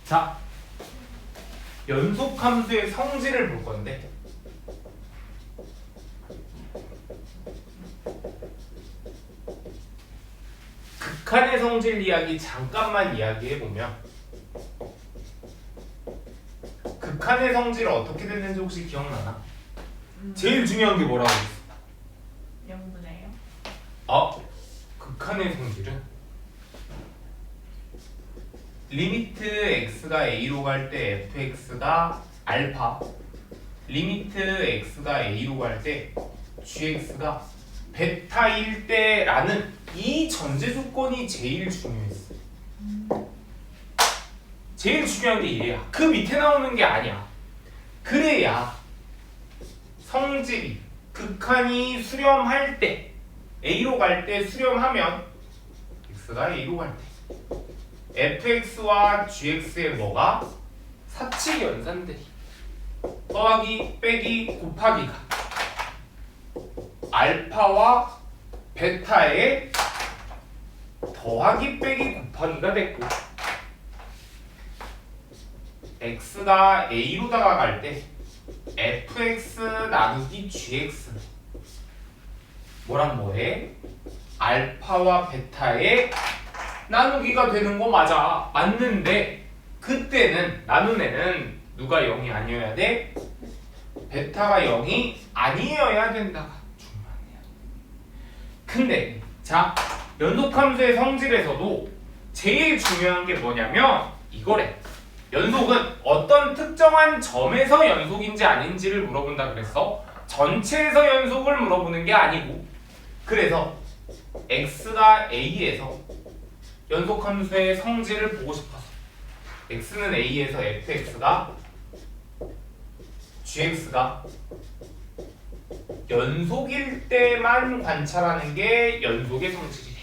자, 연속함수의 성질을 볼 건데 극한의 성질 이야기 잠깐만 이야기해보면 극한의 성질은 어떻게 됐는지 혹시 기억나나? 제일 중요한 게 뭐라고 했어? 0분의 0? 극한의 성질은 리미트 x가 a로 갈 때 fx가 알파, 리미트 x가 a로 갈 때 gx가 베타일 때라는 이 전제 조건이 제일 중요했어. 제일 중요한 게 얘야. 그 밑에 나오는 게 아니야. 그래야 성질이 극한이 수렴할 때 a로 갈 때 수렴하면 x가 a로 갈 때 fx와 gx의 뭐가? 사칙 연산들이 더하기 빼기 곱하기가 알파와 베타의 더하기 빼기 곱하기가 됐고 x가 a로 다가갈 때 fx 나누기 gx 뭐랑 뭐해? 알파와 베타의 나누기가 되는 거 맞아. 맞는데 그때는 나눈 애는 누가 0이 아니어야 돼? 베타가 0이 아니어야 된다가 중요하네요. 근데 자, 연속함수의 성질에서도 제일 중요한 게 뭐냐면 이거래. 연속은 어떤 특정한 점에서 연속인지 아닌지를 물어본다 그랬어. 전체에서 연속을 물어보는 게 아니고. 그래서 x가 a에서 연속함수의 성질을 보고 싶어서 x는 a에서 fx가 gx가 연속일 때만 관찰하는 게 연속의 성질이래.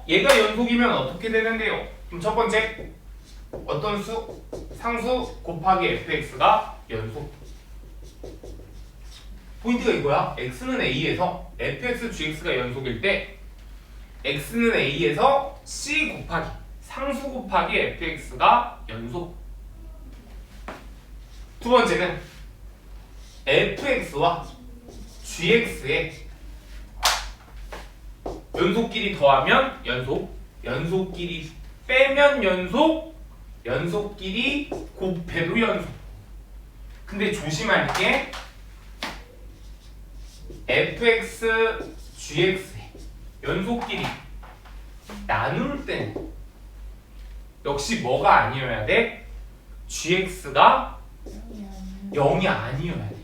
얘가 연속이면 어떻게 되는데요? 그럼 첫 번째 어떤 수? 상수 곱하기 fx가 연속. 포인트가 이거야. x는 a에서 fx, gx가 연속일 때 x는 a에서 c 곱하기 상수 곱하기 fx가 연속. 두 번째는 fx와 gx의 연속끼리 더하면 연속, 연속끼리 빼면 연속, 연속끼리 곱해도 연속. 근데 조심할 게 fx, gx의 연속끼리 나눌 때는 역시 뭐가 아니어야 돼? gx가 0이 아니어야 돼.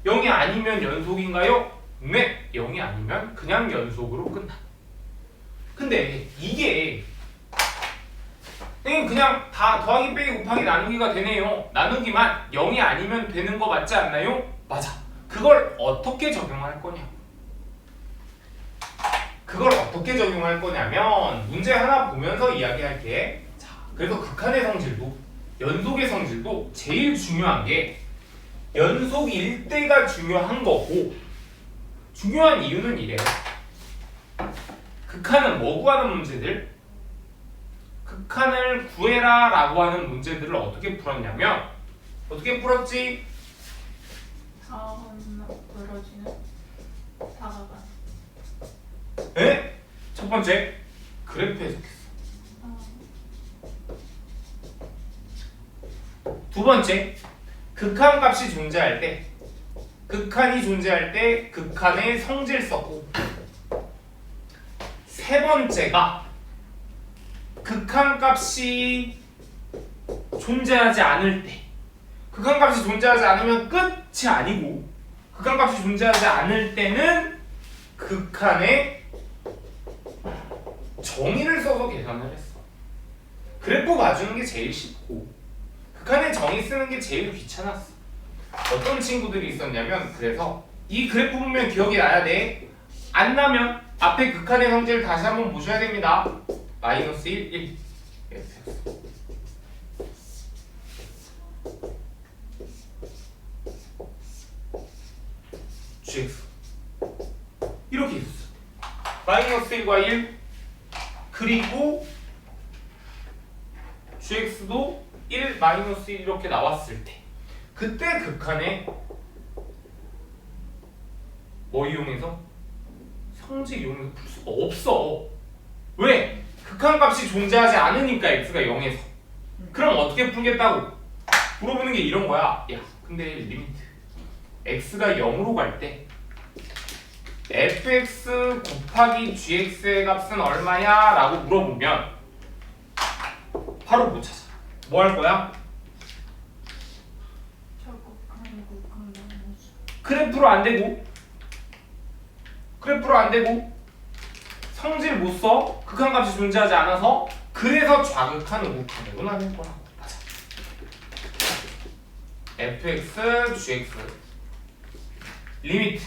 0이 아니면 연속인가요? 네, 0이 아니면 그냥 연속으로 끝나. 근데 이게 그냥 다 더하기 빼기 곱하기 나누기가 되네요. 나누기만 0이 아니면 되는 거 맞지 않나요? 맞아. 그걸 어떻게 적용할 거냐? 그걸 어떻게 적용할 거냐면 문제 하나 보면서 이야기할게. 자, 그래서 극한의 성질도 연속의 성질도 제일 중요한 게 연속일 때가 중요한 거고, 중요한 이유는 이래요. 극한은 뭐 구하는 문제들? 극한을 구해라 라고 하는 문제들을 어떻게 풀었냐면 어떻게 풀었지? 4가 벌어지는 다가가. 에? 첫 번째 그래프 해석했어. 두 번째 극한 값이 존재할 때, 극한이 존재할 때 극한의 성질 썼고, 세 번째가 극한 값이 존재하지 않을 때, 극한 값이 존재하지 않으면 끝이 아니고, 극한 값이 존재하지 않을 때는 극한의 정의를 써서 계산을 했어. 그래프 봐주는 게 제일 쉽고 극한의 정의 쓰는 게 제일 귀찮았어. 어떤 친구들이 있었냐면, 그래서 이 그래프 보면 기억이 나야 돼. 안 나면 앞에 극한의 성질을 다시 한번 보셔야 됩니다. 마이너스 1, 1 gx 이렇게 있었어. 마이너스 1과 1 그리고 fx도 1, 마이너스 1 이렇게 나왔을 때 그때 극한에 뭐 이용해서? 성질 이용해서 풀 수가 없어. 왜? 극한값이 존재하지 않으니까 x가 0에서. 그럼 어떻게 풀겠다고? 물어보는 게 이런 거야. 야, 근데 리미트 x가 0으로 갈 때 fx 곱하기 gx의 값은 얼마냐? 라고 물어보면 바로 못 찾아. 뭐 할 거야? 그래프로 안 되고 성질 못 써. 극한값이 존재하지 않아서 그래서 좌극한 우극한으로 나눈 거야. 맞아. fx gx 리미트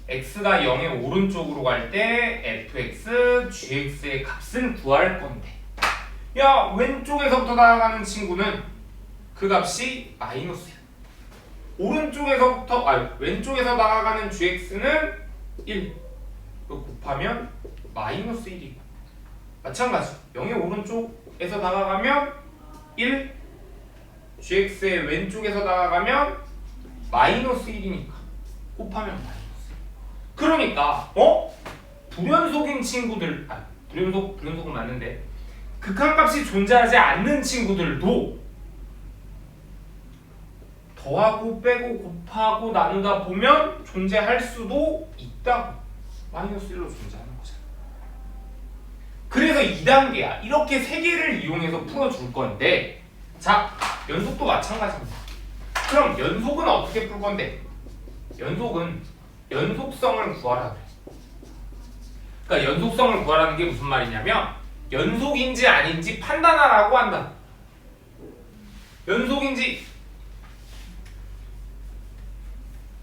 x가 0의 오른쪽으로 갈 때 fx gx의 값은 구할 건데 야 왼쪽에서부터 나아가는 친구는 그 값이 마이너스야. 왼쪽에서 나아가는 gx는 1 곱하면 마이너스 1이고 마찬가지 0의 오른쪽에서 나아가면 1 gx의 왼쪽에서 나아가면 마이너스 1이니까 곱하면 마이너스. 그러니까 불연속인 친구들 불연속은 맞는데 극한값이 존재하지 않는 친구들도 더하고 빼고 곱하고 나누다 보면 존재할 수도 있다고. 마이너스 1로 존재하는 거잖아. 그래서 2단계야. 이렇게 3개를 이용해서 풀어줄 건데 자, 연속도 마찬가지입니다. 그럼 연속은 어떻게 풀 건데? 연속은 연속성을 구하라 그래. 그러니까 연속성을 구하라는 게 무슨 말이냐면 연속인지 아닌지 판단하라고 한다. 연속인지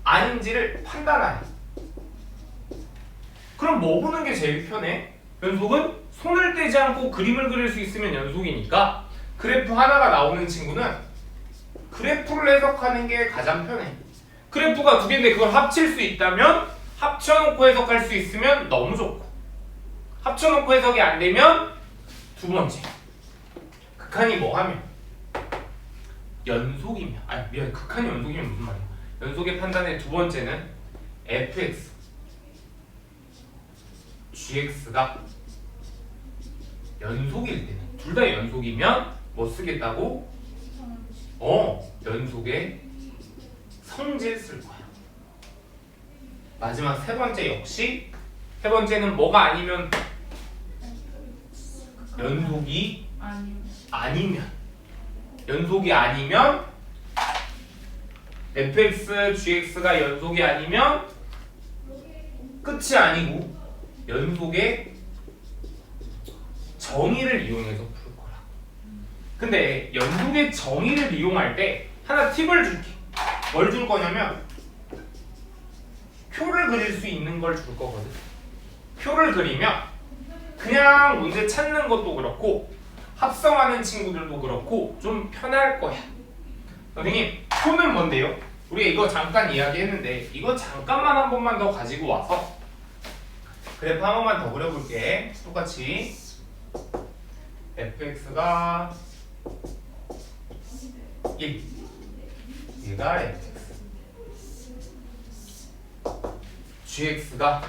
아닌지를 판단하래. 그럼 뭐 보는 게 제일 편해? 연속은 손을 떼지 않고 그림을 그릴 수 있으면 연속이니까 그래프 하나가 나오는 친구는 그래프를 해석하는 게 가장 편해. 그래프가 2개인데 그걸 합칠 수 있다면 합쳐놓고 해석할 수 있으면 너무 좋고 합쳐놓고 해석이 안 되면 두 번째 극한이 뭐 하면 연속이면 극한이 연속이면 무슨 말이야? 연속의 판단의 두 번째는 fx gx가 연속일 때는 둘 다 연속이면 뭐 쓰겠다고? 연속의 성질 쓸 거야. 마지막 세 번째 역시 세 번째는 뭐가 아니면 연속이 아니면 연속이 아니면 fx gx가 연속이 아니면 끝이 아니고 연속의 정의를 이용해서 풀 거라. 근데 연속의 정의를 이용할 때 하나 팁을 줄게. 뭘 줄 거냐면 표를 그릴 수 있는 걸 줄 거거든. 표를 그리면 그냥 문제 찾는 것도 그렇고 합성하는 친구들도 그렇고 좀 편할 거야. 선생님, 표는 뭔데요? 우리가 이거 잠깐 이야기했는데 이거 잠깐만 한 번만 더 가지고 와서 그래프 한 번만 더 그려볼게. 똑같이 fx가 1 얘가 fx gx가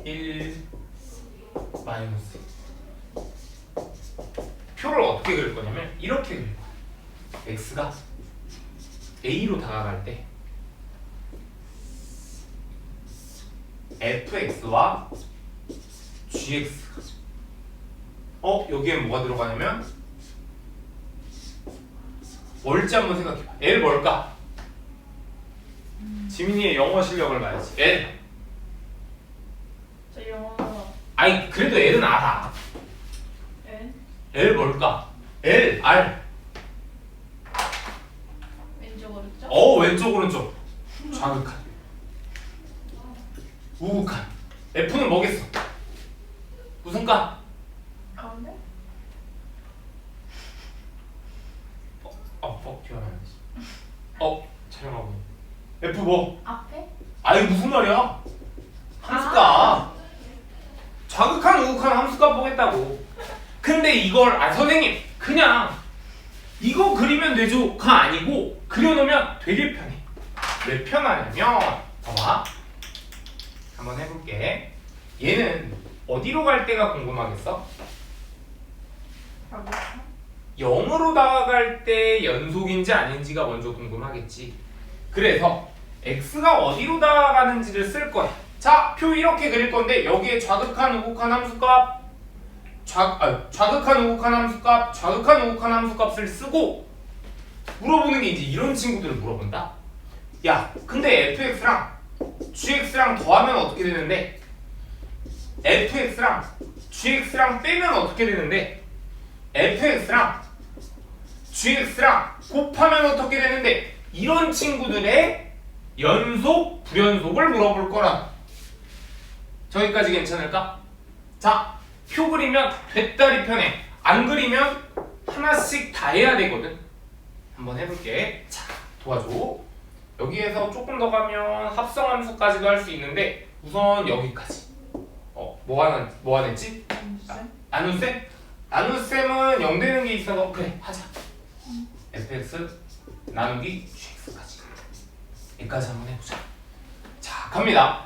1 마이너스 표를 어떻게 그릴 거냐면 이렇게 그릴 거야. x가 a로 다가갈 때 fx와 gx가 여기에 뭐가 들어가냐면 뭘지 한번 생각해봐. L 뭘까? 지민이의 영어 실력을 봐야지. L 저 영어 그래도 L은 알아. N L 뭘까? L, R 왼쪽 오른쪽 왼쪽 오른쪽 좌극한 우극한 F는 뭐겠어? 무슨 가? 가운데 튀어나와야지. 촬영하고 F 뭐? 앞에 무슨 말이야? 함수가 좌극한 우극한 함수가 보겠다고. 근데 이걸 선생님 그냥 이거 그리면 되죠가 아니고 그려놓으면 되게 편해. 왜 편하냐면 봐봐. 한번 해볼게. 얘는 어디로 갈 때가 궁금하겠어? 0으로 다가갈 때 연속인지 아닌지가 먼저 궁금하겠지. 그래서 x가 어디로 다가가는지를 쓸 거야. 자, 표 이렇게 그릴 건데 여기에 좌극한 우극한 함수값 좌극한 우극한 함수값 좌극한 우극한 함수값을 쓰고 물어보는 게 이제 이런 친구들을 물어본다. 야, 근데 fx랑 gx랑 더하면 어떻게 되는데? fx랑 gx랑 빼면 어떻게 되는데? fx랑 gx랑 곱하면 어떻게 되는데? 이런 친구들의 연속, 불연속을 물어볼 거라. 저기까지 괜찮을까? 자, 표 그리면 됐다리 편해. 안 그리면 하나씩 다 해야 되거든. 한번 해볼게. 자, 도와줘. 여기에서 조금 더 가면 합성함수까지도 할 수 있는데 우선 여기까지. 뭐 하랬지? 나눗셈? 나눗셈은 0 되는 게 있어서 그래 하자. fx 나누기 gx까지. 여기까지 한번 해보자. 자, 갑니다.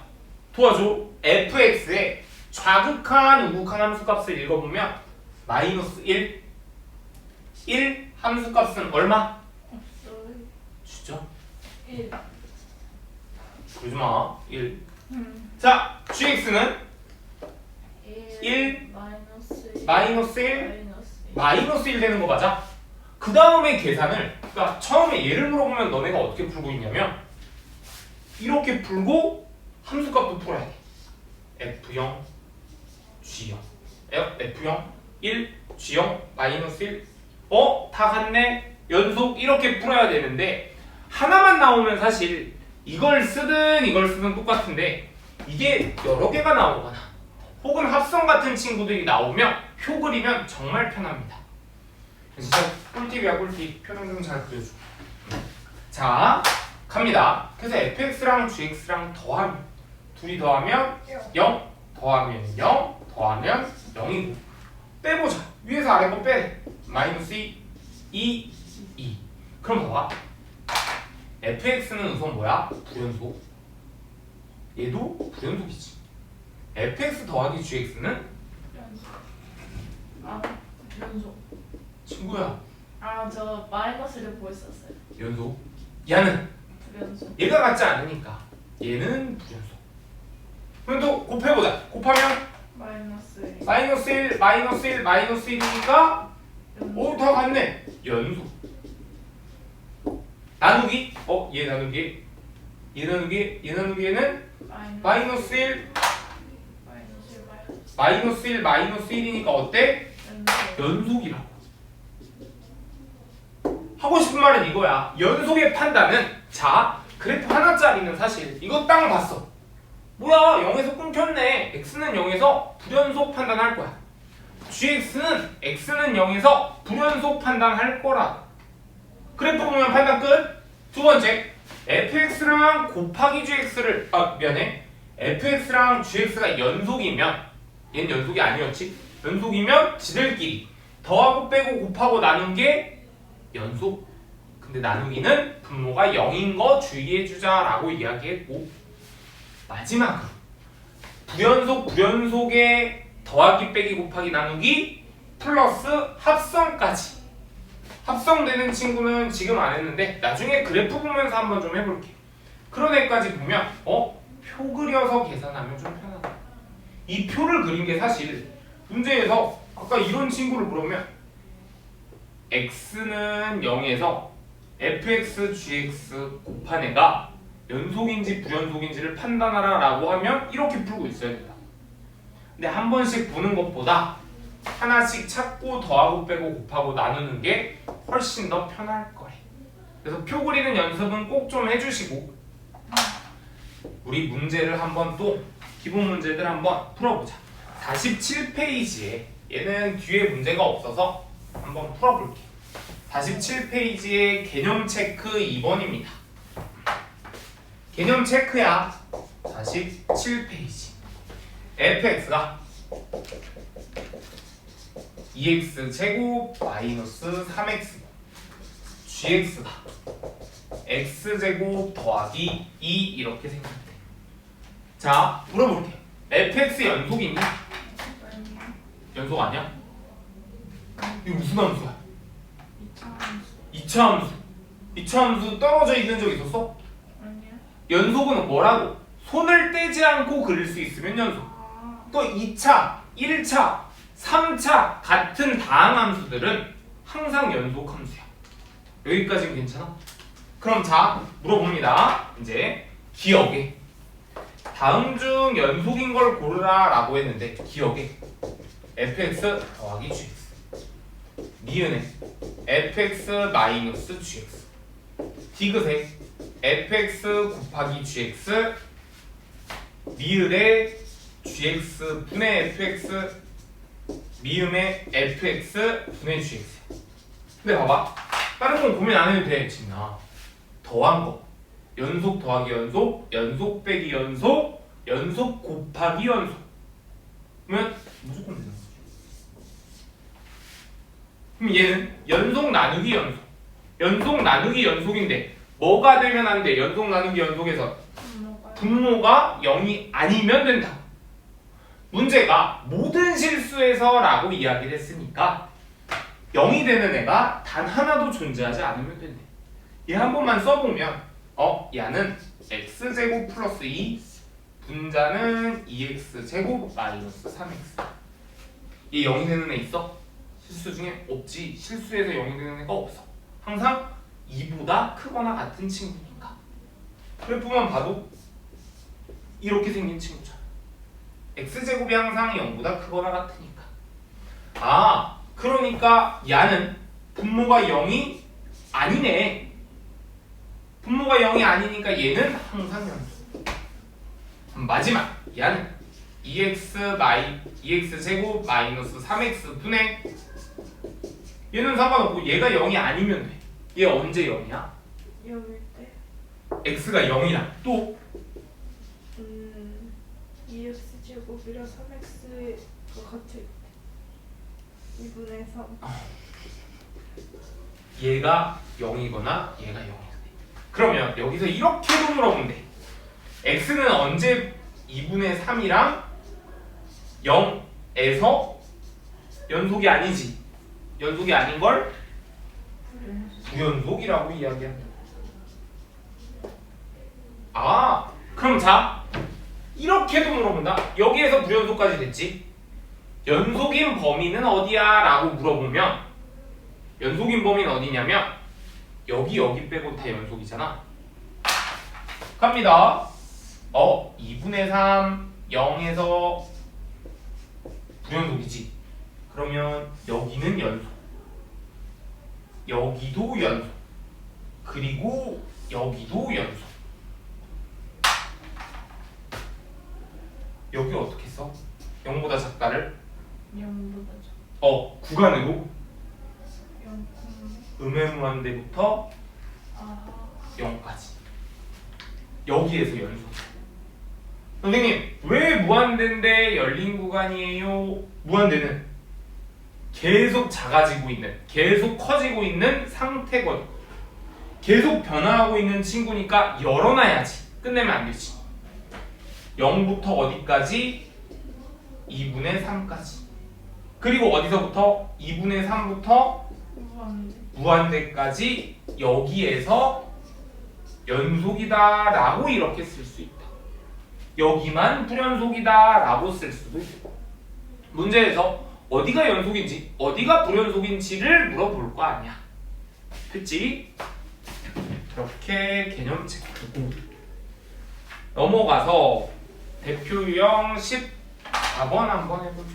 도와줘. fx의 좌극한 우극한 함수값을 읽어보면 마이너스 1 함수값은 얼마? 진짜? 1. 그러지마. 1. 자, gx는 1 마이너스 1 마이너스 1 되는 거 맞아? 그 다음에 계산을, 그러니까 처음에 얘를 물어보면 너네가 어떻게 풀고 있냐면 이렇게 풀고 함수값도 풀어야 돼. f0 g0 f0 1 g0 마이너스 1 다 같네? 연속 이렇게 풀어야 되는데 하나만 나오면 사실 이걸 쓰든 똑같은데 이게 여러 개가 나오거나 혹은 합성 같은 친구들이 나오면 표 그리면 정말 편합니다. 진짜 꿀팁이야. 꿀팁. 표정 좀 잘 그려줘. 자, 갑니다. 그래서 fx랑 gx랑 더하면 둘이 더하면 0 더하면 0 더하면 0이고 빼보자. 위에서 아래 거 빼. 마이너스 2 그럼 봐봐. fx는 우선 뭐야? 불연속. 얘도 불연속이지. fx 더하기 gx는 연속. 친구야. 저 마이너스를 보고 있었어요. 연속. 얘는 불연속. 얘가 같지 않으니까 얘는 불연속. 그럼 또 곱해보자. 곱하면 마이너스 1. 마이너스 1 마이너스 1 마이너스 1이니까 다 같네. 연속. 나누기. 얘 나누기. 얘 나누기에는 마이너스 1 마이너스 1 마이너스 1이니까 어때? 연속이라고. 하고 싶은 말은 이거야. 연속의 판단은 자, 그래프 하나짜리는 사실 이거 딱 봤어. 뭐야, 0에서 끊겼네. x는 0에서 불연속 판단할 거야. gx는 x는 0에서 불연속 판단할 거라. 그래프 보면 판단 끝. 두 번째, fx랑 곱하기 gx를 fx랑 gx가 연속이면 얘는 연속이 아니었지. 연속이면 지들끼리 더하고 빼고 곱하고 나눈 게 연속. 근데 나누기는 분모가 0인 거 주의해주자라고 이야기했고, 마지막으로 불연속에 더하기 빼기 곱하기 나누기 플러스 합성까지. 합성되는 친구는 지금 안 했는데 나중에 그래프 보면서 한번 좀 해볼게. 그런 애까지 보면 표 그려서 계산하면 좀 편하다. 이 표를 그린 게 사실 문제에서 아까 이런 친구를 물으면 x는 0에서 fx, gx 곱한 애가 연속인지 불연속인지를 판단하라 라고 하면 이렇게 풀고 있어야 된다. 근데 한 번씩 보는 것보다 하나씩 찾고 더하고 빼고 곱하고 나누는 게 훨씬 더 편할 거래. 그래서 표 그리는 연습은 꼭 좀 해주시고 우리 문제를 한번 또 기본 문제들 한번 풀어보자. 47페이지에 얘는 뒤에 문제가 없어서 한번 풀어볼게. 47페이지에 개념 체크 2번입니다. 개념 체크야. 47페이지. fx가 2x 제곱 마이너스 3x gx가 x 제곱 더하기 2 이렇게 생각돼. 자, 물어볼게. fx 연속 있냐? 아니요. 연속 아니야? 이거 무슨 함수야? 2차 함수. 2차 함수. 2차 함수 떨어져 있는 적 있었어? 아니요. 연속은 뭐라고? 손을 떼지 않고 그릴 수 있으면 연속. 아. 또 2차, 1차, 3차 같은 다항 함수들은 항상 연속 함수야. 여기까지는 괜찮아? 그럼 자, 물어봅니다. 이제 기억에 다음 중 연속인 걸 고르라 라고 했는데 기억에 fx 더하기 gx 니은에 fx 마이너스 gx 디귿에 fx 곱하기 gx 미을에 gx 분의 fx 미음의 fx 분의 gx. 근데 봐봐, 다른 건 고민 안 해도 돼. 지금 나 더한 거 연속 더하기 연속, 연속 빼기 연속, 연속 곱하기 연속 그러면 무조건 되는 거죠. 그럼 얘는 연속 나누기 연속, 연속 나누기 연속인데 뭐가 되면 안 돼? 연속 나누기 연속에서 분모가 0이 아니면 된다. 문제가 모든 실수에서 라고 이야기를 했으니까 0이 되는 애가 단 하나도 존재하지 않으면 된대. 얘 한 번만 써보면 얘는 x제곱 플러스 2 분자는 2x제곱 마이너스 3x. 얘 0이 되는 애 있어? 실수 중에 없지. 실수에서 0이 되는 애가 없어. 항상 2보다 크거나 같은 친구니까. 그래프만 봐도 이렇게 생긴 친구잖아. x제곱이 항상 0보다 크거나 같으니까. 아, 그러니까 야는 분모가 0이 아니네. 분모가 0이 아니니까 얘는 항상 연속. 마지막 야는 2x제곱 마이너스 3x 분의 얘는 상관없고 얘가 0이 아니면 돼. 얘 언제 0이야? 여길 때. x가 0이랑 또 2x 제곱이랑 3x가 같을 때 2분의 3. 얘가 0이거나 얘가 0이거나. 그러면 여기서 이렇게도 물어보면 돼. x는 언제 2분의 3이랑 0에서 연속이 아니지. 연속이 아닌 걸 부연속이라고 이야기합니다. 아, 그럼 자, 이렇게도 물어본다. 여기에서 부연속까지 됐지. 연속인 범위는 어디야? 라고 물어보면 연속인 범위는 어디냐면 여기 빼고 다 연속이잖아. 갑니다. 2분의 3 0에서 부연속이지. 그러면 여기는 연속, 여기도 연속, 그리고 여기도 연속. 여기 어떻게 써? 0보다 작다를 0보다 구간으로 0. 음해무한대부터 아. 0까지. 여기에서 연속. 선생님, 왜 무한대인데 열린 구간이에요? 무한대는 계속 작아지고 있는, 계속 커지고 있는 상태거든. 계속 변화하고 있는 친구니까 열어놔야지. 끝내면 안 되지. 0부터 어디까지? 2분의 3까지. 그리고 어디서부터? 2분의 3부터 무한대까지 여기에서 연속이다 라고 이렇게 쓸 수 있다. 여기만 불연속이다 라고 쓸 수도 있고. 문제에서 어디가 연속인지 어디가 불연속인지를 물어볼 거 아니야. 그치? 이렇게 개념 체크고 넘어가서 대표 유형 14번 한번 해볼게.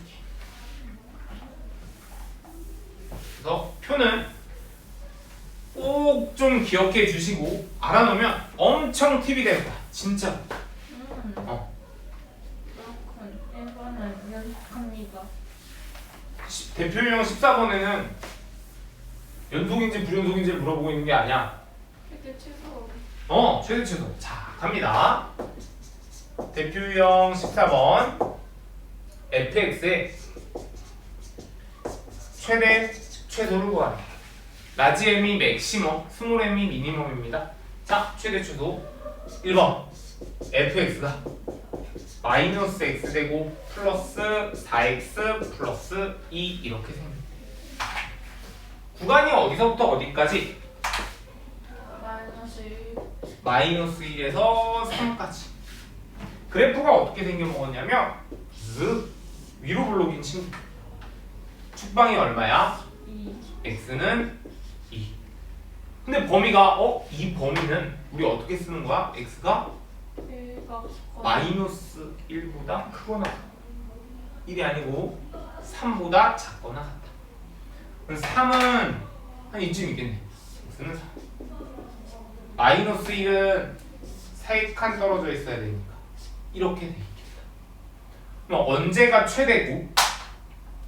그래서 표는 꼭 좀 기억해 주시고 알아놓으면 엄청 팁이 될 거야. 진짜. 그렇군. 이거는 연속합니다. 대표 유형 14번에는 연속인지 불연속인지를 물어보고 있는 게 아니야. 이게 최소. 최대. 자, 갑니다. 대표 유형 14번 fx에 최대 최소를 구하래. 라지 m이 맥시멈, 스몰 m이 미니멈입니다. 자, 최대 최소 1번 fx가 마이너스 x 되고 플러스 4x 플러스 2 이렇게 생깁니다. 구간이 어디서부터 어디까지? 마이너스 1. 마이너스 1에서 3까지. 그래프가 어떻게 생겨먹었냐면 위로 블록인 친구. 축방이 얼마야? 2. x는 2. 근데 범위가 이 범위는 우리 어떻게 쓰는 거야? x가 1가 마이너스 1보다 크거나 같다. 1이 아니고 3보다 작거나 같다. 그래서 3은 한 이쯤 있겠네. x는 3. 마이너스 1은 3칸 떨어져 있어야 되니까 이렇게 돼 있겠다. 그럼 언제가 최대고?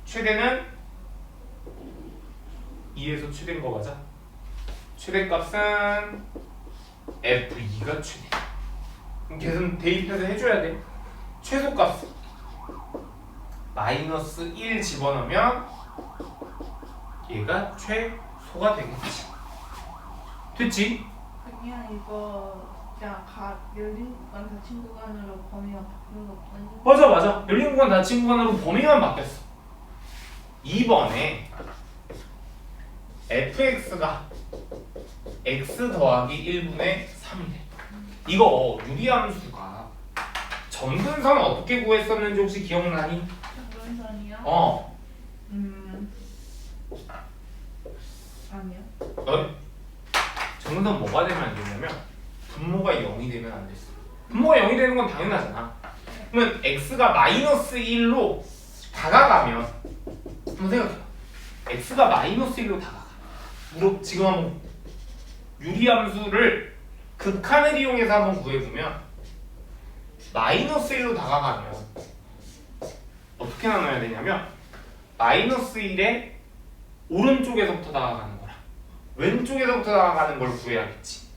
최대는 2에서 최대인 거 맞아? 최대값은 f2가 최대. 그럼 계속 대입해서 해줘야 돼. 최소값 마이너스 1 집어넣으면 얘가 최소가 되겠지. 됐지? 그냥 이거 그냥 열린 구간 닫힌 구간으로 범위가 바꾸는 거 없나요? 맞아. 열린 구간 닫힌 구간으로 범위만 바뀌었어. 2번에 fx가 x 더하기 1분의 3이래. 이거 유리함수가 점근선 어떻게 구했었는지 혹시 기억나니? 정근선이요? 아니요. 점근선 뭐가 되면 안 되냐면 분모가 0이 되면 안 됐어. 분모가 0이 되는 건 당연하잖아. 그러면 x가 마이너스 1로 다가가면 한번 생각해봐. x가 마이너스 1로 다가가. 지금 한번 유리함수를 극한을 이용해서 한번 구해보면 마이너스 1로 다가가면 어떻게 나눠야 되냐면 마이너스 1에 오른쪽에서부터 다가가는 거랑 왼쪽에서부터 다가가는 걸 구해야겠지.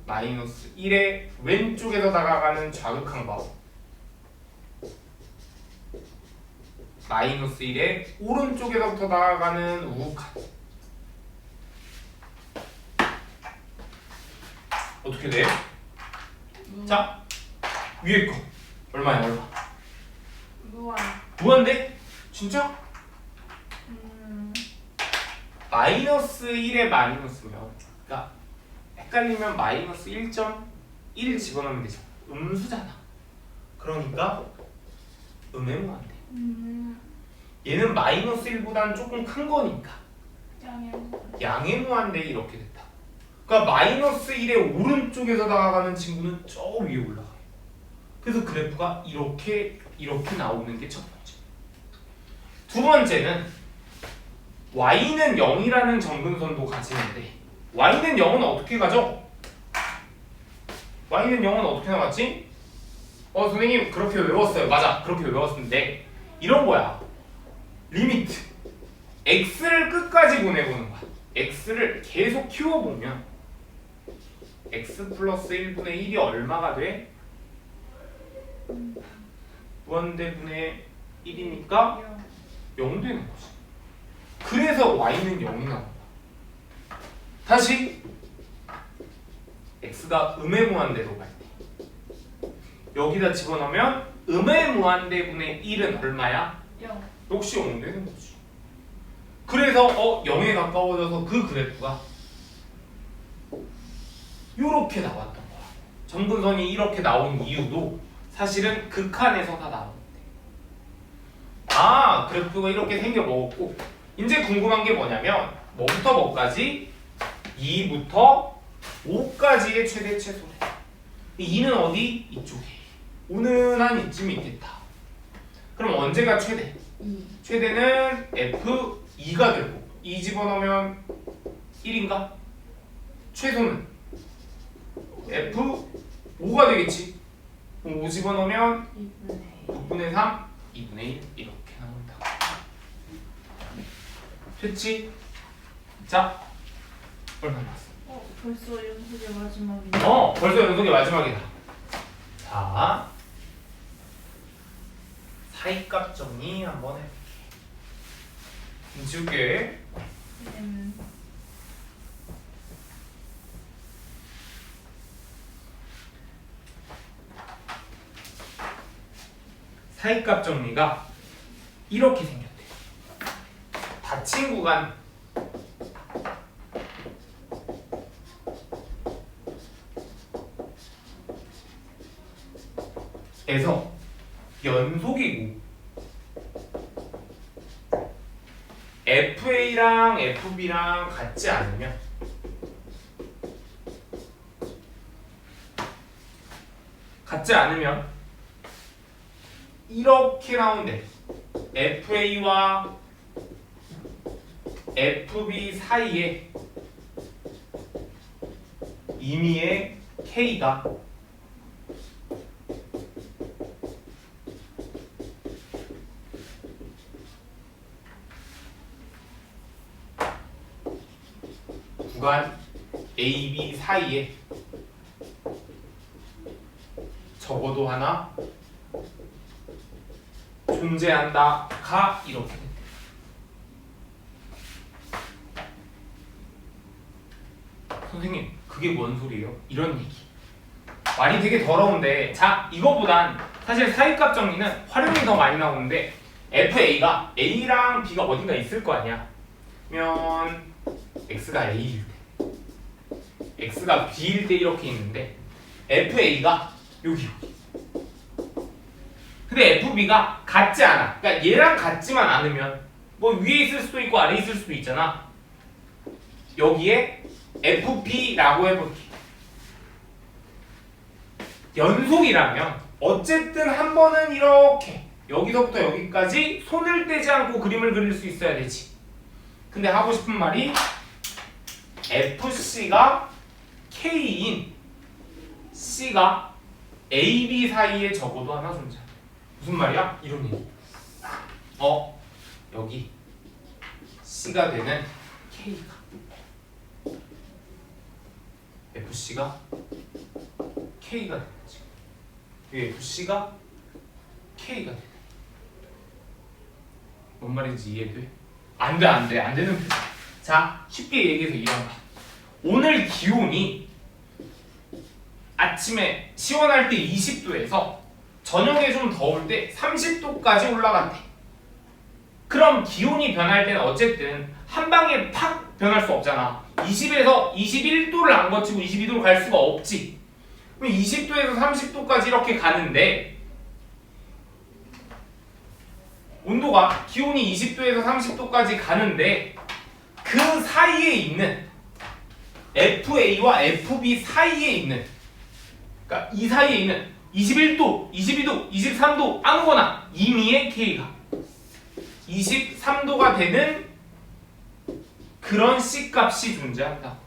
마이너스 1에 왼쪽에서 다가가는 좌극한 거, 마이너스 1에 오른쪽에서부터 다가가는 우극한. 어떻게 돼? 자, 위에 거 얼마야? 얼마? 무한. 무한대? 진짜? 마이너스 1에 마이너스면, 그러니까 헷갈리면 마이너스 1.1 집어넣으면 되잖아. 음수잖아. 그러니까 음의 무한대. 얘는 마이너스 1보다는 조금 큰 거니까 양의 무한대 이렇게 됐다. 그러니까 마이너스 1의 오른쪽에서 다가가는 친구는 저 위에 올라가요. 그래서 그래프가 이렇게 나오는 게 첫 번째. 두 번째는 y는 0이라는 점근선도 가지는데 y는 0은 어떻게 가죠? y는 0은 어떻게 나왔지? 선생님 그렇게 외웠어요. 맞아, 그렇게 외웠는데 이런 거야. 리미트 x를 끝까지 보내보는 거야. x를 계속 키워보면 x 플러스 1분의 1이 얼마가 돼? 무한대분의 1이니까 0 되는 거지. 그래서 y는 0이 나온다. 다시 x가 음의 무한대로 갈 때 여기다 집어넣으면 음의 무한대분의 1은 얼마야? 0. 역시 0 되는 거지. 그래서 0에 가까워져서 그 그래프가 이렇게 나왔던 거야. 점근선이 이렇게 나온 이유도 사실은 극한에서 다 나오는데 그래프가 이렇게 생겨 먹었고 이제 궁금한 게 뭐냐면 뭐부터 뭐까지? 2부터 5까지의 최대 최소래. 2는 어디? 이쪽에. 5는 한 이쯤 있겠다. 그럼 언제가 최대? 2. 최대는 F2가 되고 2 집어넣으면 1인가? 최소는 F5가 되겠지. 5 집어넣으면 6분의 3, 2분의 1 이렇게 나온다. 됐지? 자, 얼마 남았어? 벌써 연속의 마지막이네. 벌써 연속의 마지막이다. 자, 사이값 정리 한번 해볼게. 지울게. 사이값 정리가 이렇게 생겼대. 닫힌 구간 에서 연속이고 FA랑 FB랑 같지 않으면 이렇게 나온대. FA와 FB 사이에 임의의 K가 구간 AB 사이에 적어도 하나 존재한다가 이렇게 된대. 선생님 그게 뭔 소리예요? 이런 얘기 말이 되게 더러운데, 자 이거보단 사실 사이값 정리는 활용이 더 많이 나오는데 FA가 A랑 B가 어딘가 있을 거 아니야. 그러면 X가 A일 때 X가 B일 때 이렇게 있는데 FA가 여기 근데 FB가 같지 않아. 그러니까 얘랑 같지만 않으면 뭐 위에 있을 수도 있고 아래에 있을 수도 있잖아. 여기에 FB라고 해볼게. 연속이라면 어쨌든 한 번은 이렇게 여기서부터 여기까지 손을 떼지 않고 그림을 그릴 수 있어야 되지. 근데 하고 싶은 말이 FC가 K인 C가 AB 사이에 적어도 하나 존재한다. 무슨 말이야? 이런 얘기. 여기 C가 되는 K가 FC가 K가 되는 거지. FC가 K가 되는. 뭔 말인지 이해돼? 안 되는 표정. 자, 쉽게 얘기해서 이런 거. 오늘 기온이 아침에 시원할 때 20도에서 저녁에 좀 더울 때 30도까지 올라간대. 그럼 기온이 변할 때는 어쨌든 한 방에 팍 변할 수 없잖아. 20에서 21도를 안 거치고 22도로 갈 수가 없지. 그럼 20도에서 30도까지 이렇게 가는데 온도가 기온이 20도에서 30도까지 가는데 그 사이에 있는 FA와 FB 사이에 있는, 그러니까 이 사이에 있는 21도, 22도, 23도 아무거나 임의의 K가 23도가 되는 그런 C값이 존재한다.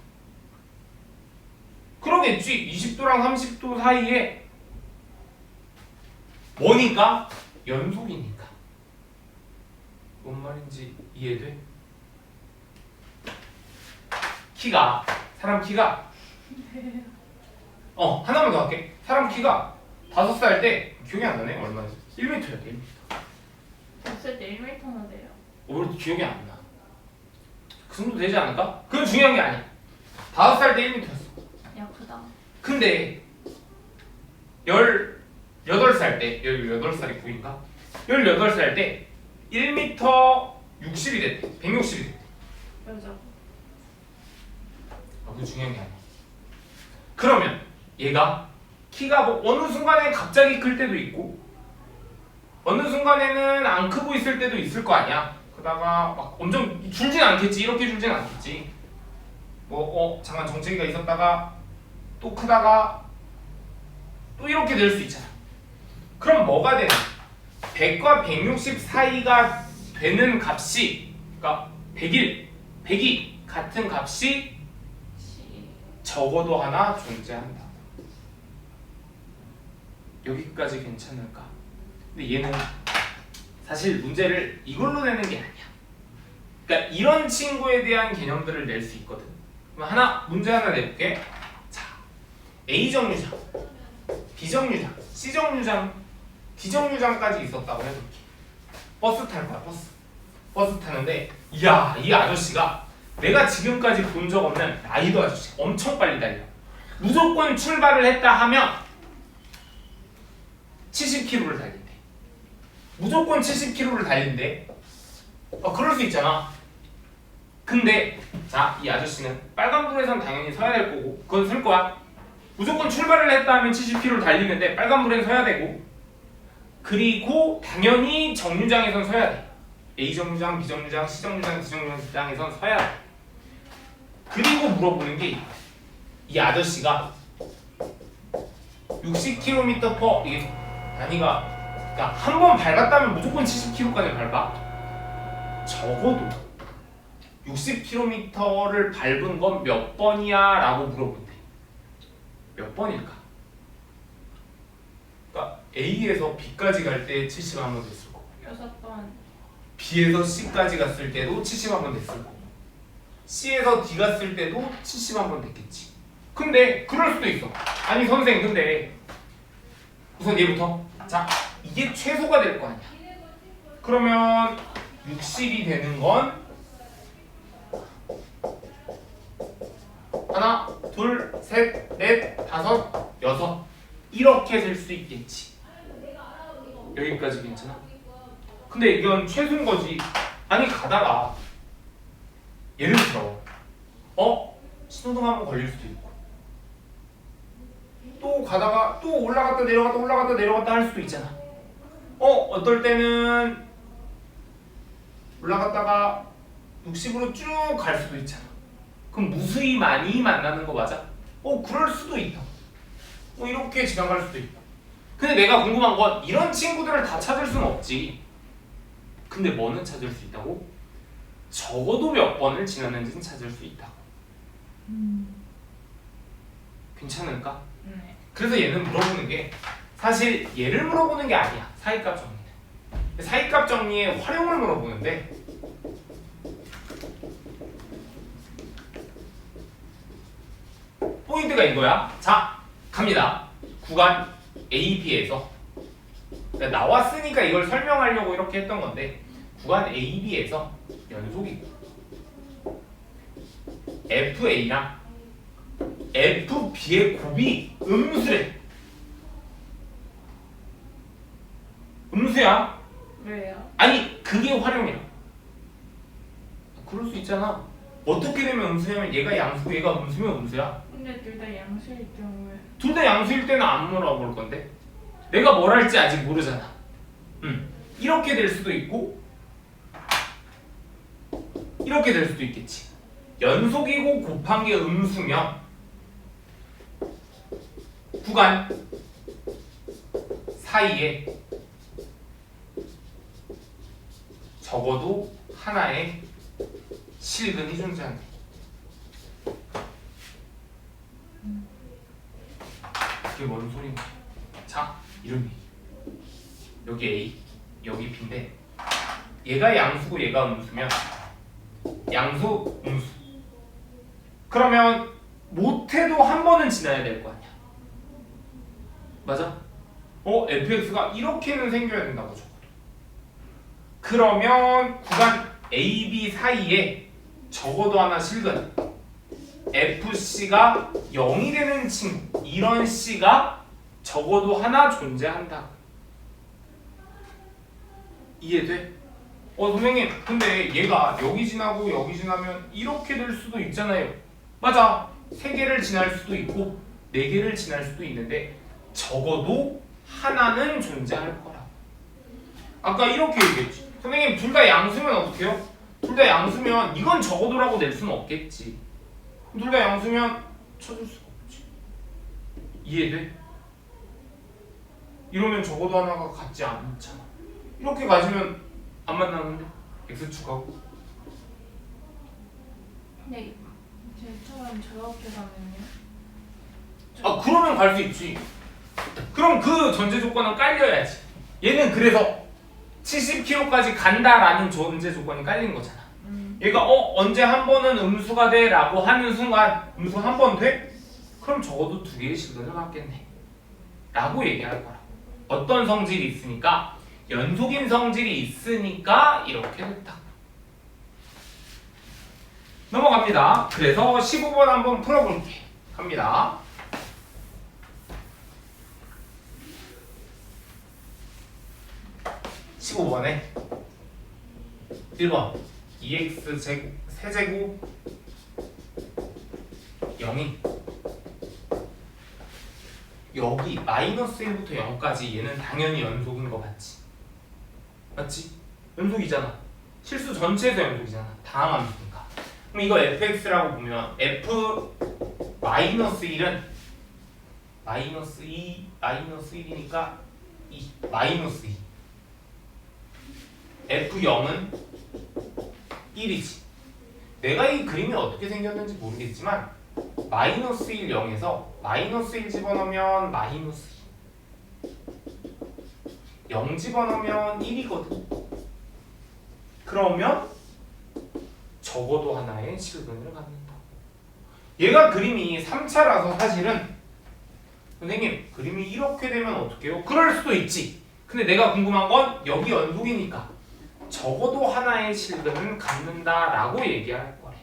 그러겠지. 20도랑 30도 사이에 뭐니까? 연속이니까. 뭔 말인지 이해돼? 키가, 사람 키가 하나만 더 할게. 사람 키가 5살 때 기억이 안 나네. 얼마지? 1m야 1m. 없을 때 1m나 돼요. 오히려 기억이 안 나. 그 정도 되지 않을까? 그건 중요한 게 아니야. 5살 때 1m였어. 야 크다. 근데 18살 때, 18살이 9인가? 18살 때 1m 60이 됐대. 160이 됐대. 여자. 그건 중요한 게 아니야. 그러면 얘가 키가 뭐 어느 순간에 갑자기 클 때도 있고 어느 순간에는 안 크고 있을 때도 있을 거 아니야. 그러다가 막 엄청 줄진 않겠지. 이렇게 줄진 않겠지. 잠깐 정체기가 있었다가 또 크다가 또 이렇게 될 수 있잖아. 그럼 뭐가 되나? 100과 160 사이가 되는 값이, 그러니까 100이 같은 값이 적어도 하나 존재한다. 여기까지 괜찮을까? 근데 얘는 사실 문제를 이걸로 내는 게 아니야. 그러니까 이런 친구에 대한 개념들을 낼 수 있거든. 그럼 문제 하나 내볼게. 자, A 정류장, B 정류장, C 정류장, D 정류장까지 있었다고 해볼게. 버스 탈 거야, 버스. 버스 타는데 이야 이 아저씨가 내가 지금까지 본 적 없는 라이더 아저씨 엄청 빨리 달려. 무조건 출발을 했다 하면 70km를 달린대. 무조건 70km를 달린대. 그럴 수 있잖아. 근데 자, 이 아저씨는 빨간불에선 당연히 서야 될 거고 그건 쓸 거야. 무조건 출발을 했다 하면 70km를 달리는데 빨간불엔 서야 되고 그리고 당연히 정류장에선 서야 돼. A정류장, B정류장, C정류장, D정류장에선 서야 돼. 그리고 물어보는 게 이 아저씨가 60km/h 이게 단위가 그러니까 한 번 밟았다면 무조건 70km까지 밟아. 적어도 60km를 밟은 건 몇 번이야? 라고 물어본대. 몇 번일까? 그러니까 A에서 B까지 갈 때 70 한 번 됐을 거고 6번. B에서 C까지 갔을 때도 70 한 번 됐을 거고 C에서 D 갔을 때도 70 한 번 됐겠지. 근데 그럴 수도 있어. 아니 선생 근데 우선 얘부터 자 이게 최소가 될 거 아니야. 그러면 60이 되는 건 하나, 둘, 셋, 넷, 다섯, 여섯 이렇게 될 수 있겠지. 여기까지 괜찮아? 근데 이건 최소인 거지. 아니 가다가 예를 들어 신호등 한번 걸릴 수도 있고 또 가다가 또 올라갔다 내려갔다 올라갔다 내려갔다 할 수도 있잖아. 어떨 때는 올라갔다가 60으로 쭉 갈 수도 있잖아. 그럼 무수히 많이 만나는 거 맞아? 그럴 수도 있다. 이렇게 지나갈 수도 있다. 근데 내가 궁금한 건 이런 친구들을 다 찾을 수는 없지. 근데 뭐는 찾을 수 있다고? 적어도 몇 번을 지났는지는 찾을 수 있다. 괜찮을까? 네. 그래서 얘는 물어보는 게 사실 얘를 물어보는 게 아니야. 사이값 정리는. 사이값 정리의 활용을 물어보는데 포인트가 이거야. 자, 갑니다. 구간 AB에서 나왔으니까 이걸 설명하려고 이렇게 했던 건데 구간 AB에서 연속이고 FA랑 FB의 곱이 음수래. 음수야. 왜요? 아니 그게 활용이야. 그럴 수 있잖아. 어떻게 되면 음수냐면 얘가 양수고 얘가 음수면 음수야. 근데 둘 다 양수일 경우에 둘 다 양수일 때는 안 물어볼 건데 내가 뭘 할지 아직 모르잖아. 이렇게 될 수도 있고 이렇게 될 수도 있겠지. 연속이고 곱한 게 음수면 구간 사이에 적어도 하나의 실근이 존재한다. 그게 뭔 소린가? 자, 이런 얘기. 여기 A, 여기 B인데 얘가 양수고 얘가 음수면 양수, 음수. 그러면 못해도 한 번은 지나야 될 거 아니야. 맞아? fx가 이렇게는 생겨야 된다고 적어도. 그러면 구간 A, B 사이에 적어도 하나 실근 FC가 0이 되는 친구 이런 C가 적어도 하나 존재한다. 이해돼? 선생님 근데 얘가 여기 지나고 여기 지나면 이렇게 될 수도 있잖아요. 맞아. 3개를 지날 수도 있고 4개를 지날 수도 있는데 적어도 하나는 존재할 거라. 아까 이렇게 얘기했지. 선생님 둘 다 양수면 어떡해요? 둘 다 양수면 이건 적어도라고 낼 수는 없겠지. 둘 다 양수면 찾을 수가 없지. 이해돼? 이러면 적어도 하나가 같지 않잖아. 이렇게 가지면 안 만나는데 x축하고. 근데 쟤처럼 저렇게 가면요? 그러면 갈 수 있지. 그럼 그 전제 조건은 깔려야지. 얘는 그래서 70km까지 간다라는 전제 조건이 깔린 거잖아. 얘가 언제 한 번은 음수가 돼? 라고 하는 순간 음수 한 번 돼? 그럼 적어도 2개의 실근을 갖겠네 라고 얘기할 거라. 어떤 성질이 있으니까 연속인 성질이 있으니까 이렇게 됐다. 넘어갑니다. 그래서 15번 한번 풀어볼게. 갑니다. 15번에 1번 2x 세제곱 0이 여기 마이너스 1부터 0까지 얘는 당연히 연속인 거 맞지? 맞지? 연속이잖아. 실수 전체에서 연속이잖아. 다항함수니까. 그럼 이거 fx라고 보면 f 마이너스 1은 마이너스 2 마이너스 1이니까 2 마이너스 2 f0은 1이지. 내가 이 그림이 어떻게 생겼는지 모르겠지만 마이너스 1, 0에서 마이너스 1 집어넣으면 마이너스 2 0 집어넣으면 1이거든. 그러면 적어도 하나의 실근을 갖는다. 얘가 그림이 3차라서 사실은 선생님 그림이 이렇게 되면 어떡해요? 그럴 수도 있지. 근데 내가 궁금한 건 여기 연속이니까 적어도 하나의 실근은 갖는다라고 얘기할 거래.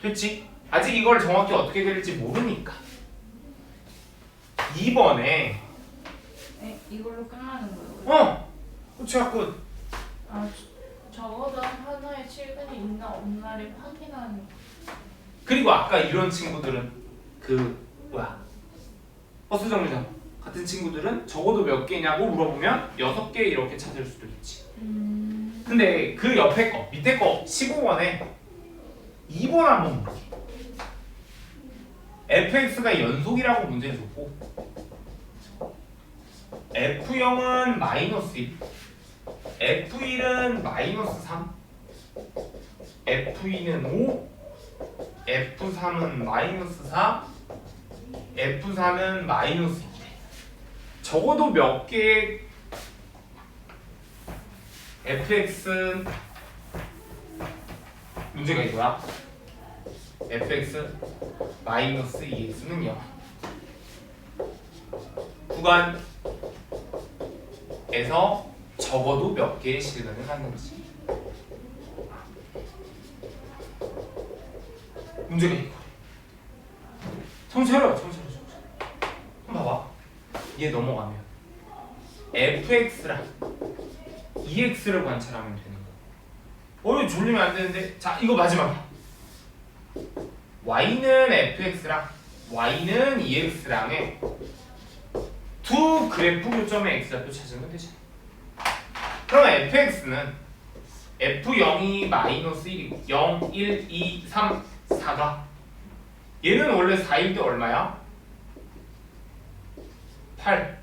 됐지? 아직 이걸 정확히 어떻게 될지 모르니까. 2번에 네, 이걸로 끝나는 거예요? 그쵸 끝. 아, 적어도 하나의 실근이 있나 없나를 확인하는 거. 그리고 아까 이런 친구들은 버스 정류장 같은 친구들은 적어도 몇 개냐고 물어보면 6개 이렇게 찾을 수도 있지. 근데 그 옆에 거 밑에 거 15번에 2번 한번 볼게. fx가 연속이라고 문제를 줬고 f0은 마이너스 1 f1은 마이너스 3 f2는 5 f3은 마이너스 4 f4는 마이너스 2. 적어도 몇 개의 fx 문제가 이거야. fx 마이너스 2x는 0. 구간에서 적어도 몇 개의 실근을 갖는지. 문제가 이거. 정신 차려. 한번 봐봐. 얘 넘어가면 fx랑 ex를 관찰하면 되는 거야. 졸리면 안 되는데. 자, 이거 마지막이야. y는 fx랑 y는 ex랑의 두 그래프 교점의 x좌표 찾으면 되잖아. 그럼 fx는 f0이 마이너스 1이고 0, 1, 2, 3, 4가 얘는 원래 4일 때 얼마야? 8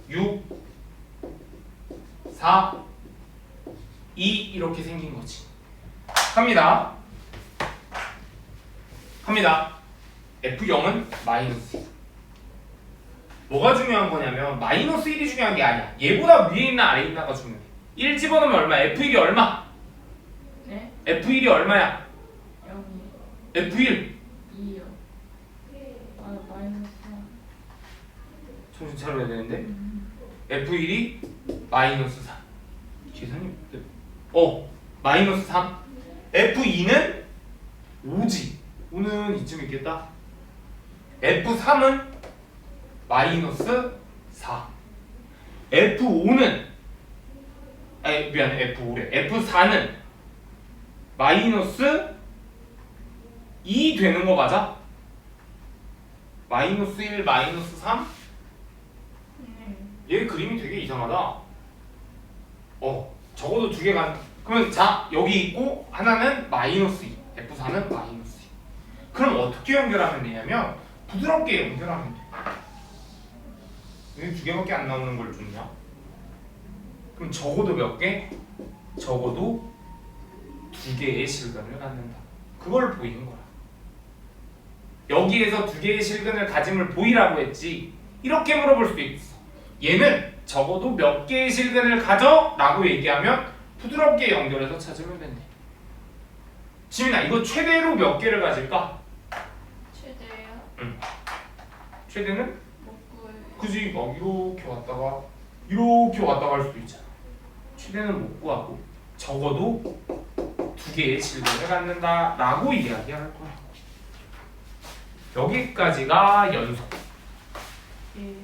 6 4 2 이렇게 생긴 거지. 갑니다. F0은 마이너스 1. 뭐가 중요한 거냐면 마이너스 1이 중요한 게 아니야. 얘보다 위에 있나 아래에 있나가 중요해. 1 집어넣으면 얼마? F1이 얼마? 네? F1이 얼마야? 0이 F1 2요. 아, 마이너스 3. 정신 차려야 되는데. F1이 마이너스 3. 계산이 마이너스 3. F2는 5지. 5는 이쯤 있겠다. F3은 마이너스 4. F5는 미안해. F5래. F4는 마이너스 2 되는 거 맞아? 마이너스 1, 마이너스 3? 얘 그림이 되게 이상하다. 적어도 두 개가. 그러면 자, 여기 있고 하나는 마이너스 2. F4는 마이너스 2. 그럼 어떻게 연결하면 되냐면 부드럽게 연결하면 돼. 여기 두 개밖에 안 나오는 걸 줬냐? 그럼 적어도 몇 개? 적어도 두 개의 실근을 갖는다. 그걸 보이는 거야. 여기에서 두 개의 실근을 가짐을 보이라고 했지. 이렇게 물어볼 수도 있어. 얘는 적어도 몇 개의 실근을 가져? 라고 얘기하면 부드럽게 연결해서 찾으면 된대. 지민아, 이거 최대로 몇 개를 가질까? 최대요? 응. 최대는? 못 구해요. 그지? 막 이렇게 왔다가 할 수도 있잖아. 최대는 못 구하고 적어도 두 두 개의 질문을 갖는다라고 이야기할 거야. 여기까지가 연속. 예.